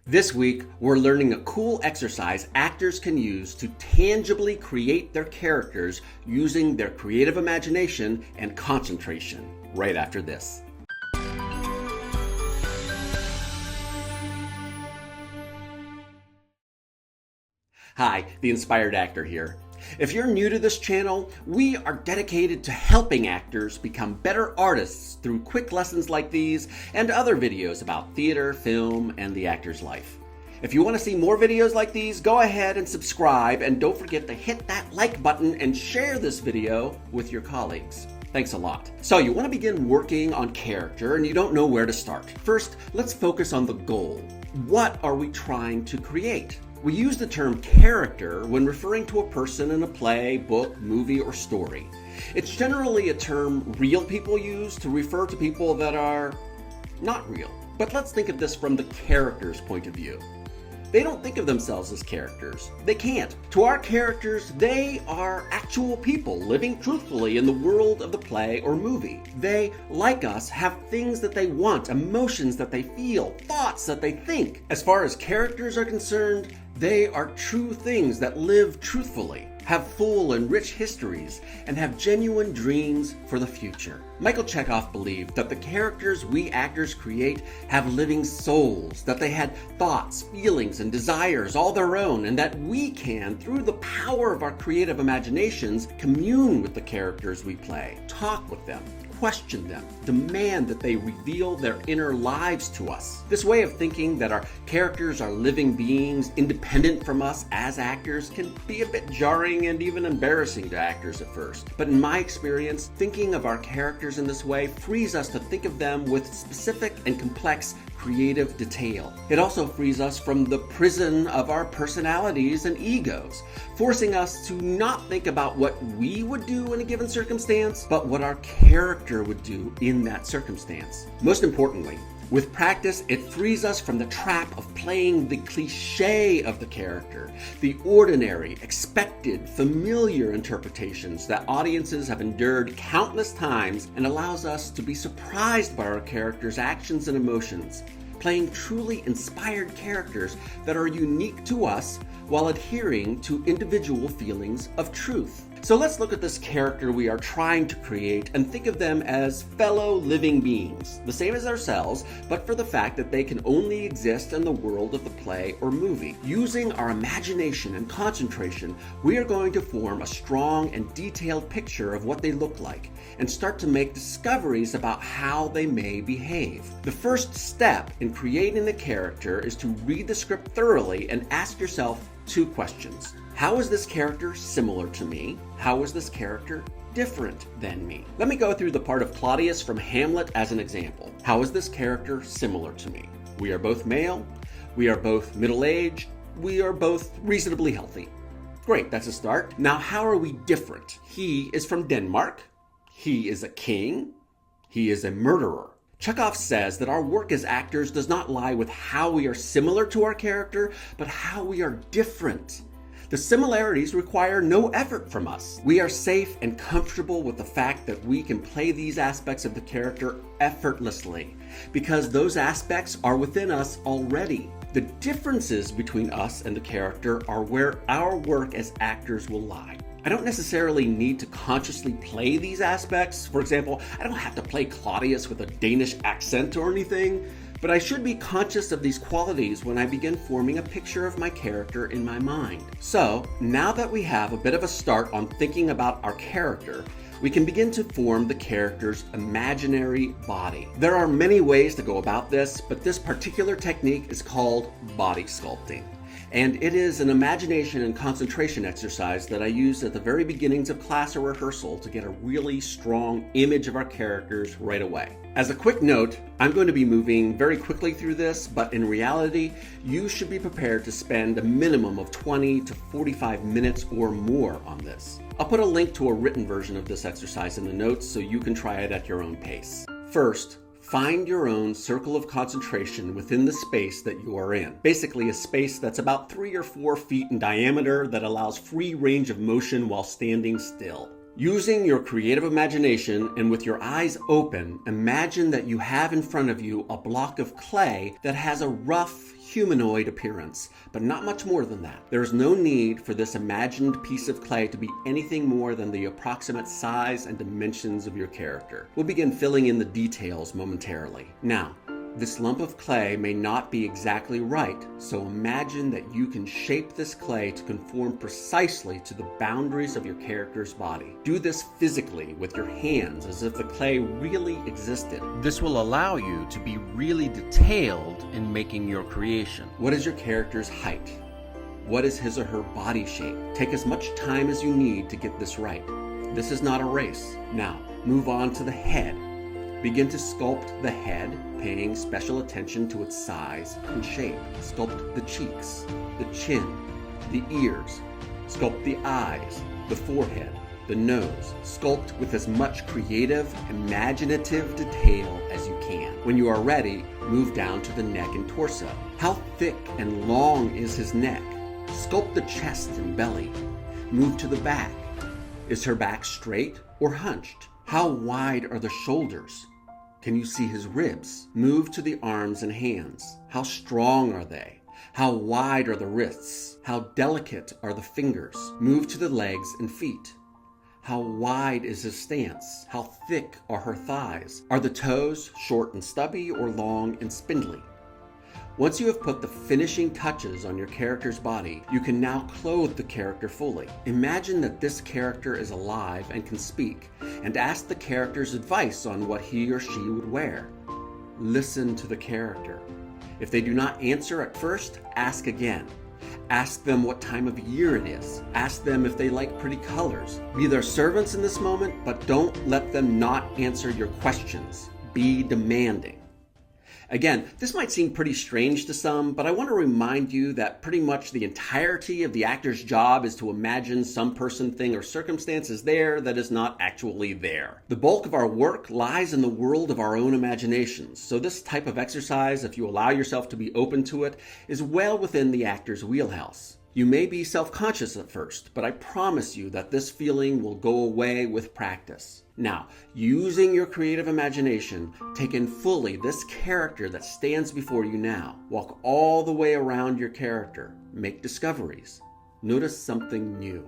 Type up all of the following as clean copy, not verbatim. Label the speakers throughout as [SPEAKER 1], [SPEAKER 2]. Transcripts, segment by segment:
[SPEAKER 1] This week, we're learning a cool exercise actors can use to tangibly create their characters using their creative imagination and concentration, right after this. Hi, the Inspired Actor here. If you're new to this channel, we are dedicated to helping actors become better artists through quick lessons like these and other videos about theater, film, and the actor's life. If you want to see more videos like these, go ahead and subscribe, and don't forget to hit that like button and share this video with your colleagues. Thanks a lot. So you want to begin working on character and you don't know where to start. First, let's focus on the goal. What are we trying to create? We use the term character when referring to a person in a play, book, movie, or story. It's generally a term real people use to refer to people that are not real. But let's think of this from the character's point of view. They don't think of themselves as characters. They can't. To our characters, they are actual people living truthfully in the world of the play or movie. They, like us, have things that they want, emotions that they feel, thoughts that they think. As far as characters are concerned, they are true things that live truthfully, have full and rich histories, and have genuine dreams for the future. Michael Chekhov believed that the characters we actors create have living souls, that they had thoughts, feelings, and desires all their own, and that we can, through the power of our creative imaginations, commune with the characters we play, talk with them, question them, demand that they reveal their inner lives to us. This way of thinking that our characters are living beings independent from us as actors can be a bit jarring and even embarrassing to actors at first. But in my experience, thinking of our characters in this way frees us to think of them with specific and complex creative detail. It also frees us from the prison of our personalities and egos, forcing us to not think about what we would do in a given circumstance, but what our character would do in that circumstance. Most importantly, with practice, it frees us from the trap of playing the cliché of the character, the ordinary, expected, familiar interpretations that audiences have endured countless times, and allows us to be surprised by our characters' actions and emotions, playing truly inspired characters that are unique to us while adhering to individual feelings of truth. So let's look at this character we are trying to create and think of them as fellow living beings, the same as ourselves, but for the fact that they can only exist in the world of the play or movie. Using our imagination and concentration, we are going to form a strong and detailed picture of what they look like and start to make discoveries about how they may behave. The first step in creating the character is to read the script thoroughly and ask yourself two questions. How is this character similar to me? How is this character different than me? Let me go through the part of Claudius from Hamlet as an example. How is this character similar to me? We are both male. We are both middle-aged. We are both reasonably healthy. Great, that's a start. Now, how are we different? He is from Denmark. He is a king. He is a murderer. Chekhov says that our work as actors does not lie with how we are similar to our character, but how we are different. The similarities require no effort from us. We are safe and comfortable with the fact that we can play these aspects of the character effortlessly, because those aspects are within us already. The differences between us and the character are where our work as actors will lie. I don't necessarily need to consciously play these aspects. For example, I don't have to play Claudius with a Danish accent or anything, but I should be conscious of these qualities when I begin forming a picture of my character in my mind. So, now that we have a bit of a start on thinking about our character, we can begin to form the character's imaginary body. There are many ways to go about this, but this particular technique is called body sculpting. And it is an imagination and concentration exercise that I use at the very beginnings of class or rehearsal to get a really strong image of our characters right away. As a quick note, I'm going to be moving very quickly through this, but in reality, you should be prepared to spend a minimum of 20 to 45 minutes or more on this. I'll put a link to a written version of this exercise in the notes so you can try it at your own pace. First, find your own circle of concentration within the space that you are in. Basically, a space that's about 3 or 4 feet in diameter that allows free range of motion while standing still. Using your creative imagination and with your eyes open, imagine that you have in front of you a block of clay that has a rough humanoid appearance, but not much more than that. There is no need for this imagined piece of clay to be anything more than the approximate size and dimensions of your character. We'll begin filling in the details momentarily. Now, this lump of clay may not be exactly right, so imagine that you can shape this clay to conform precisely to the boundaries of your character's body. Do this physically with your hands as if the clay really existed. This will allow you to be really detailed in making your creation. What is your character's height? What is his or her body shape? Take as much time as you need to get this right. This is not a race. Now, move on to the head. Begin to sculpt the head, paying special attention to its size and shape. Sculpt the cheeks, the chin, the ears. Sculpt the eyes, the forehead, the nose. Sculpt with as much creative, imaginative detail as you can. When you are ready, move down to the neck and torso. How thick and long is his neck? Sculpt the chest and belly. Move to the back. Is her back straight or hunched? How wide are the shoulders? Can you see his ribs? Move to the arms and hands. How strong are they? How wide are the wrists? How delicate are the fingers? Move to the legs and feet. How wide is his stance? How thick are her thighs? Are the toes short and stubby or long and spindly? Once you have put the finishing touches on your character's body, you can now clothe the character fully. Imagine that this character is alive and can speak, and ask the character's advice on what he or she would wear. Listen to the character. If they do not answer at first, ask again. Ask them what time of year it is. Ask them if they like pretty colors. Be their servants in this moment, but don't let them not answer your questions. Be demanding. Again, this might seem pretty strange to some, but I want to remind you that pretty much the entirety of the actor's job is to imagine some person, thing, or circumstance is there that is not actually there. The bulk of our work lies in the world of our own imaginations, so this type of exercise, if you allow yourself to be open to it, is well within the actor's wheelhouse. You may be self-conscious at first, but I promise you that this feeling will go away with practice. Now, using your creative imagination, take in fully this character that stands before you now. Walk all the way around your character. Make discoveries. Notice something new.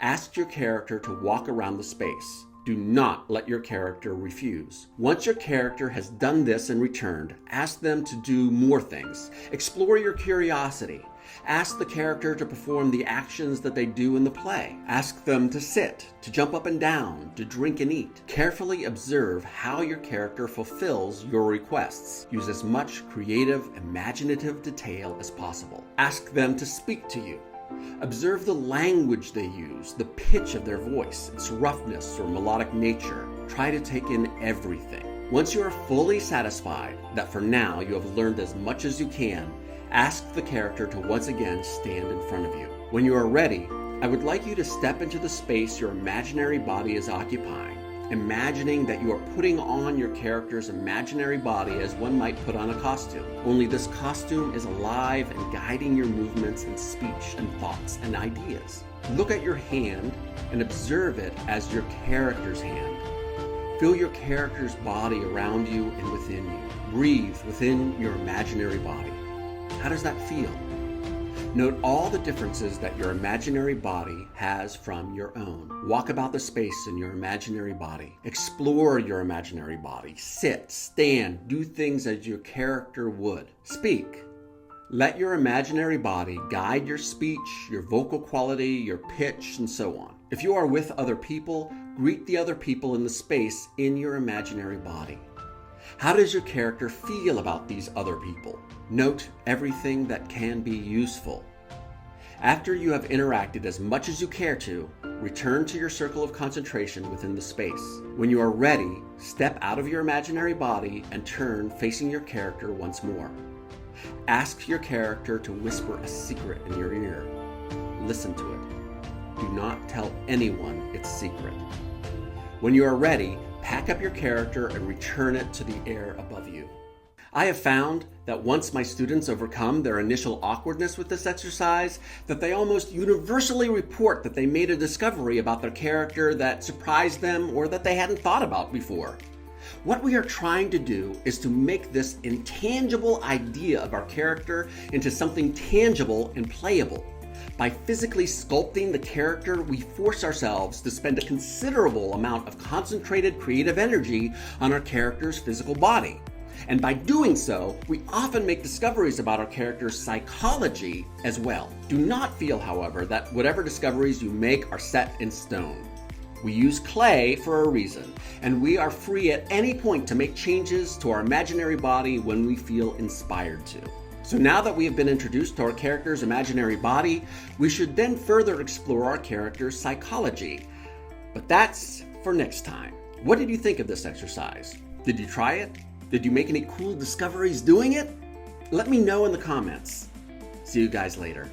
[SPEAKER 1] Ask your character to walk around the space. Do not let your character refuse. Once your character has done this and returned, ask them to do more things. Explore your curiosity. Ask the character to perform the actions that they do in the play. Ask them to sit, to jump up and down, to drink and eat. Carefully observe how your character fulfills your requests. Use as much creative, imaginative detail as possible. Ask them to speak to you. Observe the language they use, the pitch of their voice, its roughness or melodic nature. Try to take in everything. Once you are fully satisfied that for now you have learned as much as you can, ask the character to once again stand in front of you. When you are ready, I would like you to step into the space your imaginary body is occupying, imagining that you are putting on your character's imaginary body as one might put on a costume. Only this costume is alive and guiding your movements and speech and thoughts and ideas. Look at your hand and observe it as your character's hand. Feel your character's body around you and within you. Breathe within your imaginary body. How does that feel? Note all the differences that your imaginary body has from your own. Walk about the space in your imaginary body. Explore your imaginary body. Sit, stand, do things as your character would. Speak. Let your imaginary body guide your speech, your vocal quality, your pitch, and so on. If you are with other people, greet the other people in the space in your imaginary body. How does your character feel about these other people? Note everything that can be useful. After you have interacted as much as you care to, return to your circle of concentration within the space. When you are ready, step out of your imaginary body and turn facing your character once more. Ask your character to whisper a secret in your ear. Listen to it. Do not tell anyone its secret. When you are ready, pack up your character and return it to the air above you. I have found that once my students overcome their initial awkwardness with this exercise, that they almost universally report that they made a discovery about their character that surprised them or that they hadn't thought about before. What we are trying to do is to make this intangible idea of our character into something tangible and playable. By physically sculpting the character, we force ourselves to spend a considerable amount of concentrated creative energy on our character's physical body. And by doing so, we often make discoveries about our character's psychology as well. Do not feel, however, that whatever discoveries you make are set in stone. We use clay for a reason, and we are free at any point to make changes to our imaginary body when we feel inspired to. So now that we have been introduced to our character's imaginary body, we should then further explore our character's psychology. But that's for next time. What did you think of this exercise? Did you try it? Did you make any cool discoveries doing it? Let me know in the comments. See you guys later.